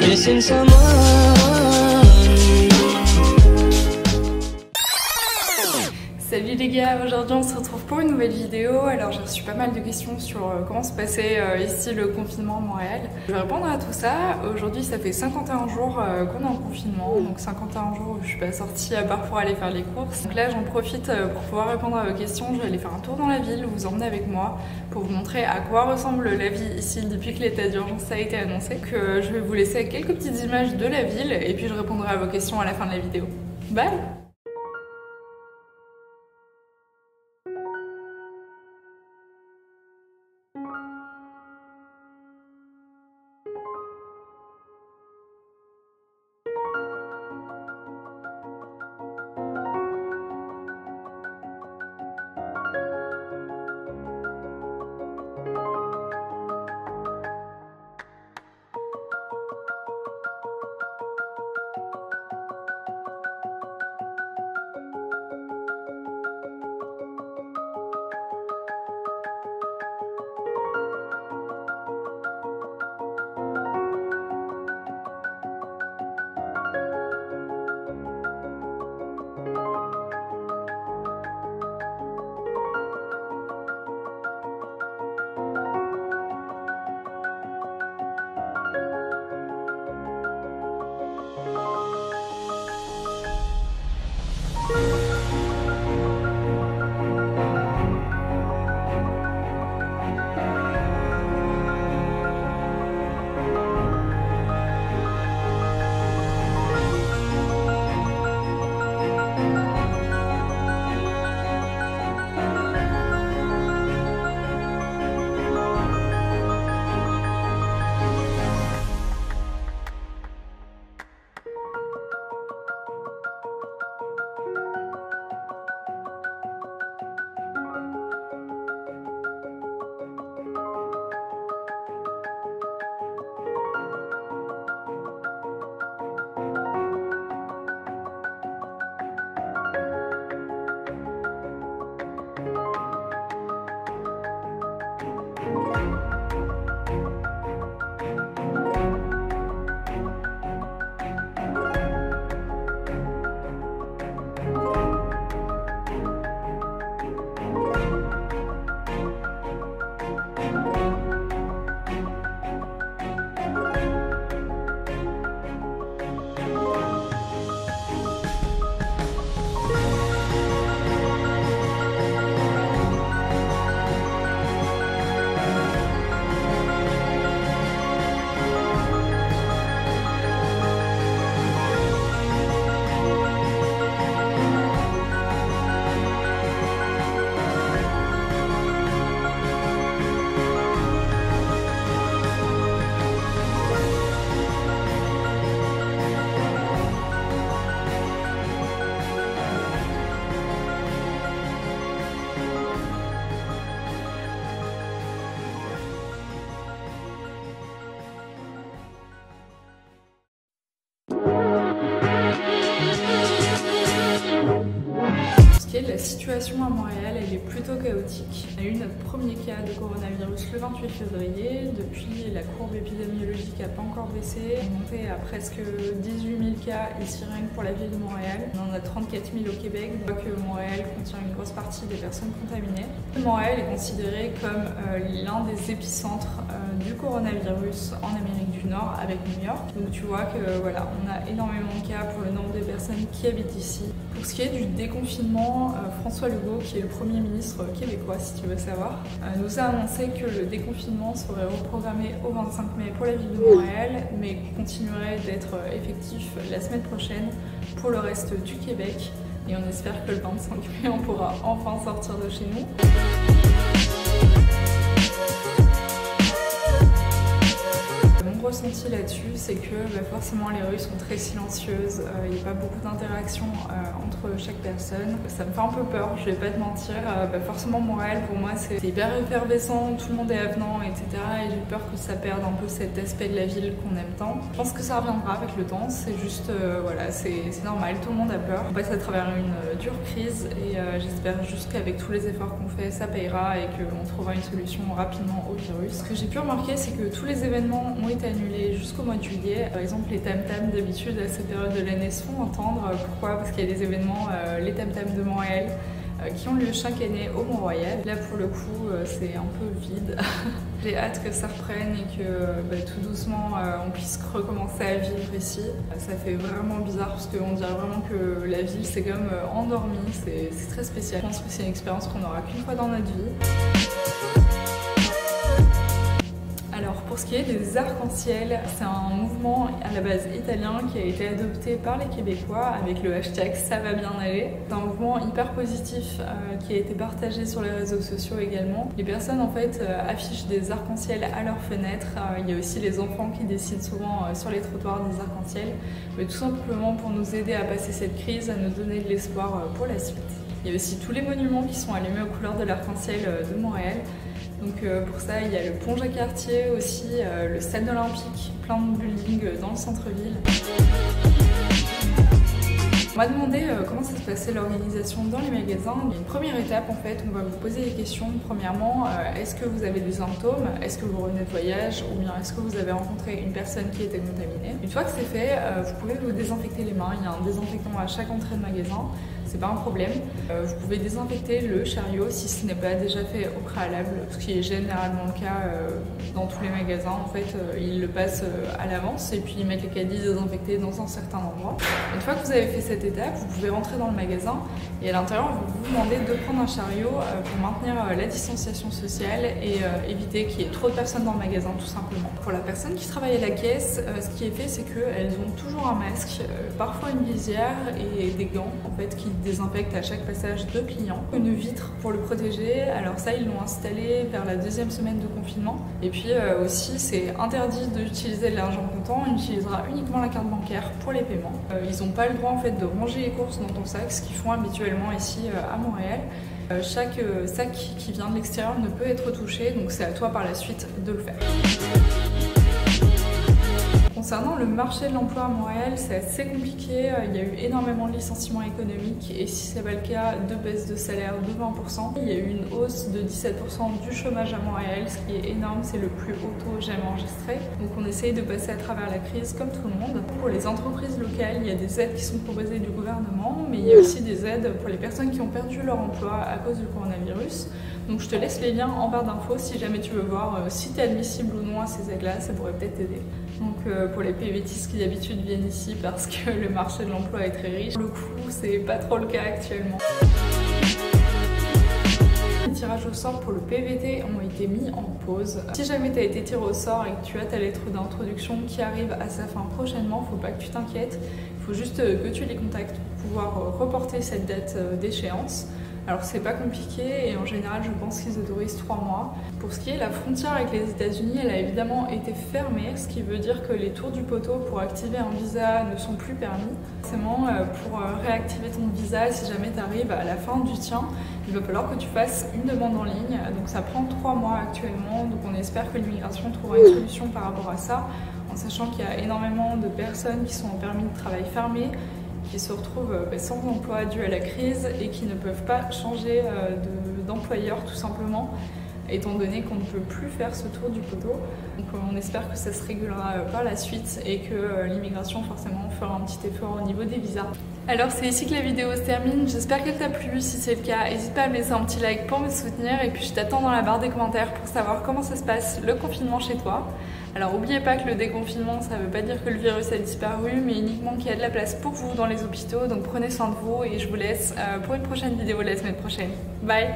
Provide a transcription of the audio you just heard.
missing someone. Salut les gars, aujourd'hui on se retrouve pour une nouvelle vidéo. Alors j'ai reçu pas mal de questions sur comment se passait ici le confinement à Montréal. Je vais répondre à tout ça. Aujourd'hui ça fait 51 jours qu'on est en confinement, donc 51 jours où je suis pas sortie à part pour aller faire les courses. Donc là j'en profite pour pouvoir répondre à vos questions. Je vais aller faire un tour dans la ville, vous emmener avec moi pour vous montrer à quoi ressemble la vie ici depuis que l'état d'urgence a été annoncé. Que je vais vous laisser avec quelques petites images de la ville et puis je répondrai à vos questions à la fin de la vidéo. Bye! La situation à Montréal, elle est plutôt chaotique. On a eu notre premier cas de coronavirus le 28 février. Depuis, la courbe épidémiologique n'a pas encore baissé. On est monté à presque 18 000 cas ici rien que pour la ville de Montréal. On en a 34 000 au Québec. On voit que Montréal contient une grosse partie des personnes contaminées. Montréal est considéré comme l'un des épicentres du coronavirus en Amérique du Nord avec New York. Donc tu vois que voilà, on a énormément de cas pour le nombre de personnes qui habitent ici. Pour ce qui est du déconfinement, François Legault, qui est le Premier ministre québécois si tu veux savoir, nous a annoncé que le déconfinement serait reprogrammé au 25 mai pour la ville de Montréal, mais continuerait d'être effectif la semaine prochaine pour le reste du Québec. Et on espère que le 25 mai, on pourra enfin sortir de chez nous. Mon ressenti là-dessus, c'est que forcément les rues sont très silencieuses, il n'y a pas beaucoup d'interaction entre chaque personne. Ça me fait un peu peur, je vais pas te mentir. Forcément Montréal pour moi c'est hyper effervescent, tout le monde est avenant, etc. Et j'ai peur que ça perde un peu cet aspect de la ville qu'on aime tant. Je pense que ça reviendra avec le temps, c'est juste, voilà, c'est normal, tout le monde a peur. On passe à travers une dure crise et j'espère juste qu'avec tous les efforts qu'on fait, ça payera et qu'on trouvera une solution rapidement au virus. Ce que j'ai pu remarquer, c'est que tous les événements ont été annulés annulé jusqu'au mois de juillet. Par exemple, les tam-tams d'habitude à cette période de l'année se font entendre. Pourquoi? Parce qu'il y a des événements, les tam-tams de Montréal, qui ont lieu chaque année au Mont-Royal. Là pour le coup c'est un peu vide. J'ai hâte que ça reprenne et que tout doucement on puisse recommencer à vivre ici. Ça fait vraiment bizarre parce qu'on dirait vraiment que la ville s'est comme endormie, c'est très spécial. Je pense que c'est une expérience qu'on n'aura qu'une fois dans notre vie. Alors pour ce qui est des arcs-en-ciel, c'est un mouvement à la base italien qui a été adopté par les Québécois avec le hashtag ça va bien aller. C'est un mouvement hyper positif qui a été partagé sur les réseaux sociaux également. Les personnes en fait affichent des arcs-en-ciel à leurs fenêtres. Il y a aussi les enfants qui décident souvent sur les trottoirs des arcs-en-ciel, mais tout simplement pour nous aider à passer cette crise, à nous donner de l'espoir pour la suite. Il y a aussi tous les monuments qui sont allumés aux couleurs de l'arc-en-ciel de Montréal. Donc pour ça, il y a le pont Jacques-Cartier aussi, le stade olympique, plein de buildings dans le centre-ville. On m'a demandé comment ça se passait l'organisation dans les magasins. Il y a une première étape en fait, on va vous poser des questions. Premièrement, est-ce que vous avez des symptômes? Est-ce que vous revenez de voyage? Ou bien est-ce que vous avez rencontré une personne qui était contaminée? Une fois que c'est fait, vous pouvez vous désinfecter les mains. Il y a un désinfectant à chaque entrée de magasin. C'est pas un problème. Vous pouvez désinfecter le chariot si ce n'est pas déjà fait au préalable, ce qui est généralement le cas dans tous les magasins. En fait, ils le passent à l'avance et puis ils mettent les caddies désinfectés dans un certain endroit. Une fois que vous avez fait cette étape, vous pouvez rentrer dans le magasin et à l'intérieur, on va vous demander de prendre un chariot pour maintenir la distanciation sociale et éviter qu'il y ait trop de personnes dans le magasin, tout simplement. Pour la personne qui travaille à la caisse, ce qui est fait, c'est qu'elles ont toujours un masque, parfois une visière et des gants en fait qui désinfectent à chaque passage de client. Une vitre pour le protéger, alors ça ils l'ont installé vers la deuxième semaine de confinement. Et puis aussi c'est interdit d'utiliser de l'argent comptant, on utilisera uniquement la carte bancaire pour les paiements. Ils n'ont pas le droit en fait de ranger les courses dans ton sac, ce qu'ils font habituellement ici à Montréal. Chaque sac qui vient de l'extérieur ne peut être touché, donc c'est à toi par la suite de le faire. Concernant le marché de l'emploi à Montréal, c'est assez compliqué. Il y a eu énormément de licenciements économiques et si ce n'est pas le cas, de baisse de salaire de 20%. Il y a eu une hausse de 17% du chômage à Montréal, ce qui est énorme, c'est le plus haut taux jamais enregistré. Donc on essaye de passer à travers la crise comme tout le monde. Pour les entreprises locales, il y a des aides qui sont proposées du gouvernement, mais il y a aussi des aides pour les personnes qui ont perdu leur emploi à cause du coronavirus. Donc je te laisse les liens en barre d'infos si jamais tu veux voir si tu es admissible ou non à ces aides-là, ça pourrait peut-être t'aider. Donc pour les PVTistes qui d'habitude viennent ici parce que le marché de l'emploi est très riche, pour le coup c'est pas trop le cas actuellement. Les tirages au sort pour le PVT ont été mis en pause. Si jamais tu as été tiré au sort et que tu as ta lettre d'introduction qui arrive à sa fin prochainement, faut pas que tu t'inquiètes, il faut juste que tu les contactes pour pouvoir reporter cette date d'échéance. Alors c'est pas compliqué et en général je pense qu'ils autorisent 3 mois. Pour ce qui est la frontière avec les États-Unis, elle a évidemment été fermée, ce qui veut dire que les tours du poteau pour activer un visa ne sont plus permis. Forcément, pour réactiver ton visa, si jamais tu arrives à la fin du tien, il va falloir que tu fasses une demande en ligne. Donc ça prend 3 mois actuellement, donc on espère que l'immigration trouvera une solution par rapport à ça, en sachant qu'il y a énormément de personnes qui sont en permis de travail fermé, qui se retrouvent sans emploi dû à la crise et qui ne peuvent pas changer d'employeur tout simplement, étant donné qu'on ne peut plus faire ce tour du poteau. Donc on espère que ça se régulera par la suite et que l'immigration forcément fera un petit effort au niveau des visas. Alors c'est ici que la vidéo se termine, j'espère qu'elle t'a plu. Si c'est le cas, n'hésite pas à me laisser un petit like pour me soutenir et puis je t'attends dans la barre des commentaires pour savoir comment ça se passe le confinement chez toi. Alors n'oubliez pas que le déconfinement, ça ne veut pas dire que le virus a disparu, mais uniquement qu'il y a de la place pour vous dans les hôpitaux, donc prenez soin de vous et je vous laisse pour une prochaine vidéo la semaine prochaine. Bye!